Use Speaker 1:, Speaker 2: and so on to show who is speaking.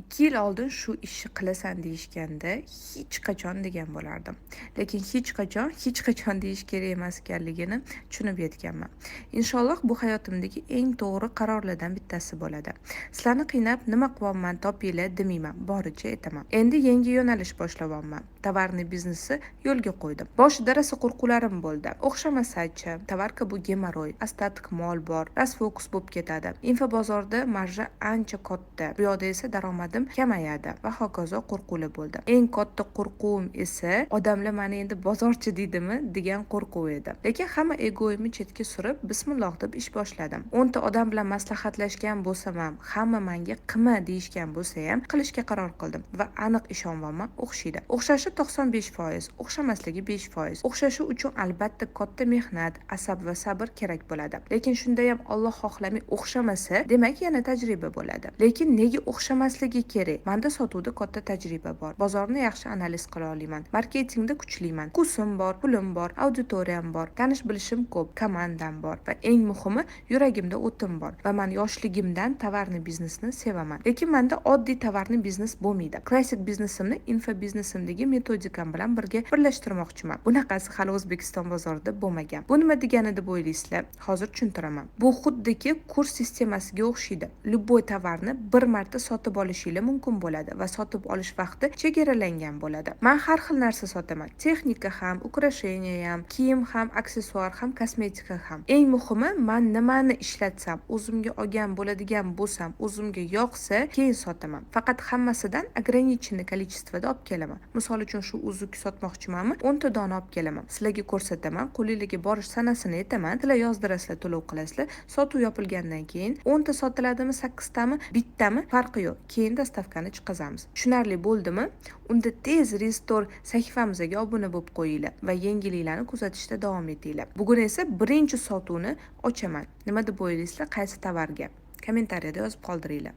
Speaker 1: 2 yil oldin shu ishni qilasan deyishganda hech qachon degan bo'lardim. Lekin hech qachon deyish kerak emas ekanligini tushunib yetganman. Inshaalloh bu hayotimdagi eng to'g'ri qarorlardan bittasi bo'ladi. Sizlarni qiynab nima qilyapman topinglar demayman, boricha aytaman. Endi yangi yo'nalish boshlayapman. Tovarni biznesi yo'lga qo'ydim. Boshida rosa qo'rquvlarim bo'ldi. O'xshamasa-chi, tovarka bu gemoroy, astatik mol bor, rasfokus bo'lib ketadi. Infobozorda marja ancha katta. Bu yoqda esa daromadim kamayadi va hokazo qo'rquvlar bo'ldi. Eng katta qo'rquvim esa odamlar meni endi bozorchi deydimi degan qo'rquv edi. Lekin hamma egoimni chetga surib, bismillah deb ish boshladim. 10 ta odam bilan maslahatlashgan bo'lsam ham, hamma menga qilma deyishgan bo'lsa ham, qilishga qaror qildim va aniq ishonmayman, o'xshaydi. O'xshashi 95%, o'xshamasligi 5%. O'xshashi uchun albatta katta mehnat, asab va sabr kerak bo'ladi. Lekin shunda ham Alloh xohlamay o'xshamasa, demak yana tajriba bo'ladi. Lekin nega o'xshamasligi kerak? Menda sotuvda katta tajriba bor. Bozorni yaxshi analiz qila olaman. Marketingda kuchliman. Kursim bor, pulim bor, auditoriyam bor, tanish bilishim ko'p, komandam bor va eng muhimi yuragimda o'tim bor va men yoshligimdan tovarni biznesni sevaman. Lekin menda oddiy tovarni biznes bo'lmaydi. Klassik biznesimni infobiznesimdagi metodikam bilan birga birlashtirmoqchiman. Bunaqasi hali O'zbekiston bozorida bo'lmagan. Bu nima degani deb o'ylaysizlar? Hozir tushuntiraman. Bu xuddiki kurs sistemasiga o'xshaydi. Любой tovarni bir marta sotib olishingiz mumkin bo'ladi va sotib olish vaqti chegaralangan bo'ladi. Men har xil narsa sotaman. Texnika ham, ukrasheniya ham, kiyim ham, aksessuar ham, kosmetika ham. Eng muhimi, men nimani ishlatsam, o'zimga olgan bo'ladigan bo'lsam, o'zimga yoqsa, keyin sotaman. Faqat hammasidan ограниченный количествоda olib kelaman. Misol uchun shu uzuk sotmoqchimanmi? 10 ta dona olib kelaman. Sizlarga ko'rsataman, qo'lingizga borish sanasini aytaman. Sizlar yozdirasizlar, to'lov qilasizlar. Sotuv yopilgandan keyin 10 ta sotiladimi, 8 tami, bittami farqi yo'q. Keyin dastavkani chiqazamiz. Tushunarli bo'ldimi? Unda tez Restore sahifamizga obuna bo'lib qo'yinglar va yangiliklarni kuzatishda davom etinglar. Bugun esa birinchi sotuvni ochaman. Nima deb o'ylaysizlar? Qaysi tovarga? Kommentariyada yozib qoldiringlar.